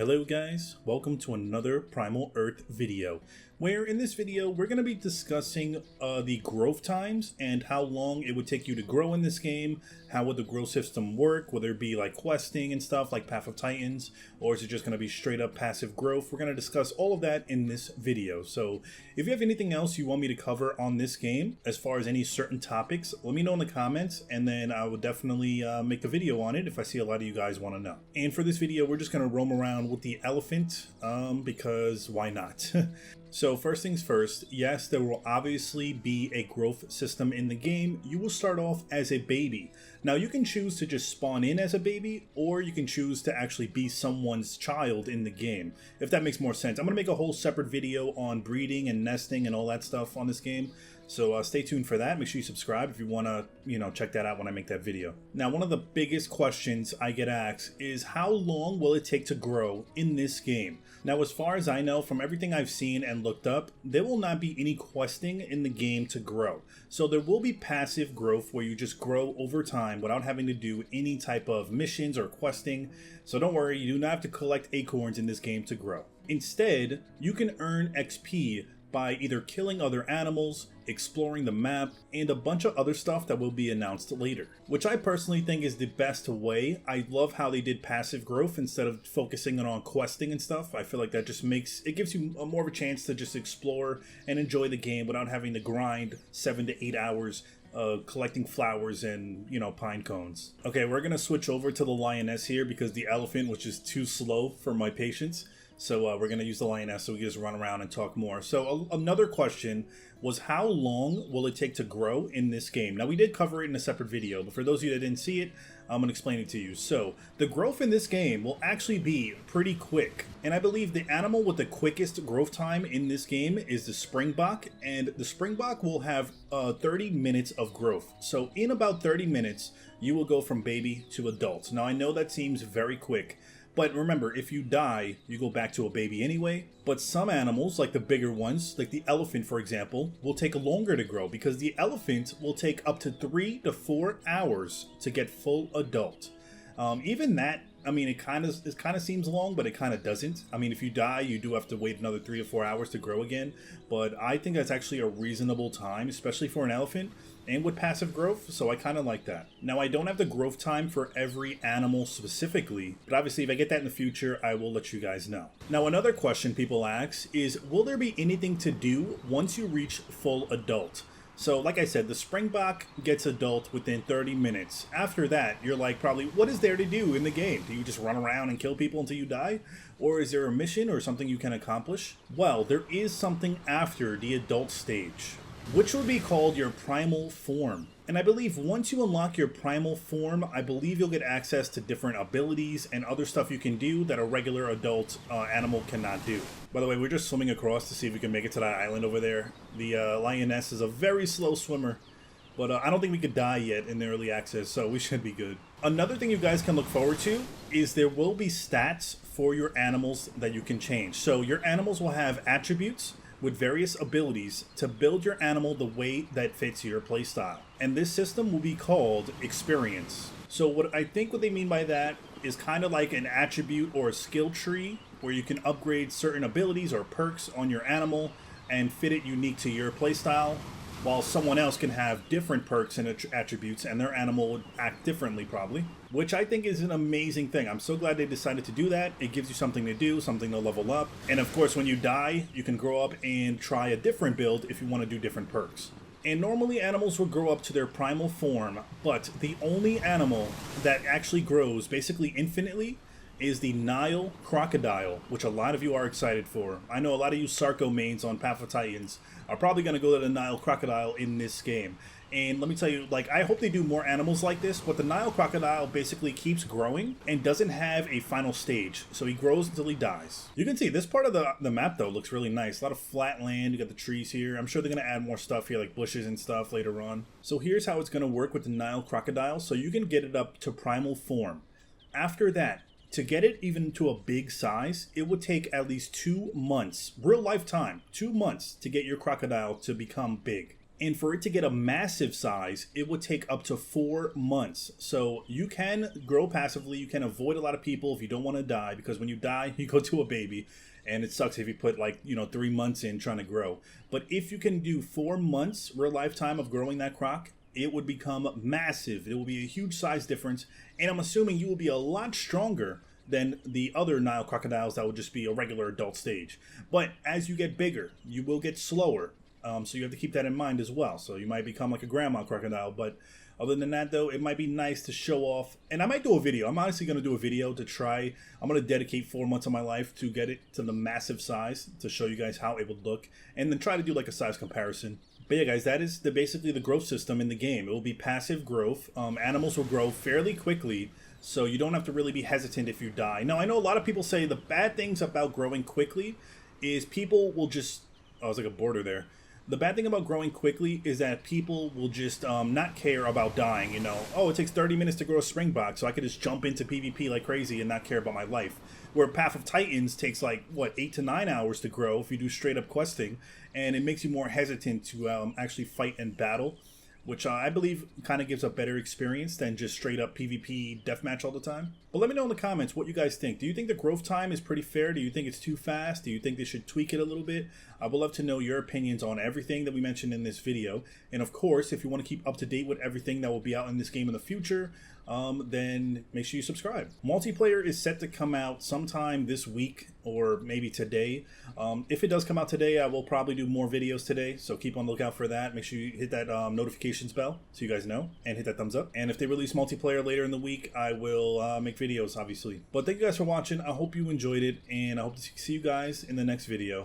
Hello guys, welcome to another Primal Earth video, where in this video we're going to be discussing the growth times and how long it would take you to grow in this game, how would the growth system work, whether it be like questing and stuff like Path of Titans, or is it just going to be straight up passive growth. We're going to discuss all of that in this video. So if you have anything else you want me to cover on this game, as far as any certain topics, let me know in the comments, and then I will definitely make a video on it if I see a lot of you guys want to know. And for this video, we're just going to roam around with the elephant, because why not? So first things first, yes, there will obviously be a growth system in the game. You will start off as a baby. Now you can choose to just spawn in as a baby, or you can choose to actually be someone's child in the game, if that makes more sense. I'm going to make a whole separate video on breeding and nesting and all that stuff on this game. So stay tuned for that. Make sure you subscribe if you want to, check that out when I make that video. Now, one of the biggest questions I get asked is how long will it take to grow in this game? Now, as far as I know, from everything I've seen and looked up, there will not be any questing in the game to grow. So there will be passive growth where you just grow over time without having to do any type of missions or questing. So don't worry, you do not have to collect acorns in this game to grow. Instead, you can earn XP by either killing other animals, exploring the map, and a bunch of other stuff that will be announced later, which I personally think is the best way. I love how they did passive growth instead of focusing on questing and stuff. I feel like that just gives you more of a chance to just explore and enjoy the game without having to grind 7 to 8 hours collecting flowers and, pine cones. Okay, we're gonna switch over to the lioness here because the elephant was just too slow for my patience. So we're going to use the lioness so we can just run around and talk more. So another question was, how long will it take to grow in this game? Now, we did cover it in a separate video, but for those of you that didn't see it, I'm going to explain it to you. So the growth in this game will actually be pretty quick. And I believe the animal with the quickest growth time in this game is the springbok. And the springbok will have 30 minutes of growth. So in about 30 minutes, you will go from baby to adult. Now, I know that seems very quick, but remember, if you die, you go back to a baby anyway. But some animals, like the bigger ones, like the elephant, for example, will take longer to grow because the elephant will take up to 3 to 4 hours to get full adult. Even that, I mean, it kind of seems long, but it kind of doesn't. I mean, if you die, you do have to wait another 3 to 4 hours to grow again. But I think that's actually a reasonable time, especially for an elephant and with passive growth, so I kind of like that. Now, I don't have the growth time for every animal specifically, but obviously if I get that in the future, I will let you guys know. Now, another question people ask is, will there be anything to do once you reach full adult? So like I said, the springbok gets adult within 30 minutes. After that, you're like, probably, what is there to do in the game? Do you just run around and kill people until you die? Or is there a mission or something you can accomplish? Well, there is something after the adult stage, which would be called your primal form. And I believe once you unlock your primal form, I believe you'll get access to different abilities and other stuff you can do that a regular adult animal cannot do. By the way, we're just swimming across to see if we can make it to that island over there. The lioness is a very slow swimmer, but I don't think we could die yet in the early access, so we should be good. Another thing you guys can look forward to is there will be stats for your animals that you can change. So your animals will have attributes with various abilities to build your animal the way that fits your playstyle. And this system will be called experience. So what they mean by that is kind of like an attribute or a skill tree where you can upgrade certain abilities or perks on your animal and fit it unique to your playstyle, while someone else can have different perks and attributes and their animal would act differently probably, which I think is an amazing thing. I'm so glad they decided to do that. It gives you something to do, something to level up. And of course, when you die, you can grow up and try a different build if you want to do different perks. And normally animals will grow up to their primal form, but the only animal that actually grows basically infinitely is the Nile crocodile, which a lot of you are excited for. I know a lot of you Sarco mains on Path of Titans are probably going to go to the Nile crocodile in this game. And let me tell you, I hope they do more animals like this, but the Nile crocodile basically keeps growing and doesn't have a final stage. So he grows until he dies. You can see this part of the map, though, looks really nice. A lot of flat land. You got the trees here. I'm sure they're going to add more stuff here, like bushes and stuff later on. So here's how it's going to work with the Nile crocodile. So you can get it up to primal form. After that, to get it even to a big size, it would take at least 2 months, real life time, 2 months to get your crocodile to become big. And for it to get a massive size, it would take up to 4 months. So you can grow passively. You can avoid a lot of people if you don't want to die, because when you die, you go to a baby. And it sucks if you put 3 months in trying to grow. But if you can do 4 months real lifetime of growing that croc, it would become massive. It will be a huge size difference. And I'm assuming you will be a lot stronger than the other Nile crocodiles that would just be a regular adult stage. But as you get bigger, you will get slower. So you have to keep that in mind as well. So you might become like a grandma crocodile. But other than that, though, it might be nice to show off. And I might do a video. I'm honestly going to do a video to try. I'm going to dedicate 4 months of my life to get it to the massive size to show you guys how it would look. And then try to do like a size comparison. But yeah, guys, that is basically the growth system in the game. It will be passive growth. Animals will grow fairly quickly. So you don't have to really be hesitant if you die. Now, I know a lot of people say the bad things about growing quickly is people will just... Oh, it's like a border there. The bad thing about growing quickly is that people will just not care about dying, you know. Oh, it takes 30 minutes to grow a springbok, so I could just jump into PvP like crazy and not care about my life. Where Path of Titans takes 8 to 9 hours to grow if you do straight up questing, and it makes you more hesitant to actually fight and battle, which I believe kind of gives a better experience than just straight up PvP deathmatch all the time. But let me know in the comments what you guys think. Do you think the growth time is pretty fair? Do you think it's too fast? Do you think they should tweak it a little bit? I would love to know your opinions on everything that we mentioned in this video. And of course, if you want to keep up to date with everything that will be out in this game in the future, then make sure you subscribe. Multiplayer is set to come out sometime this week or maybe today. If it does come out today, I will probably do more videos today, so keep on the lookout for that. Make sure you hit that notifications bell so you guys know, and hit that thumbs up. And if they release multiplayer later in the week, I will make videos, obviously. But thank you guys for watching. I hope you enjoyed it, and I hope to see you guys in the next video.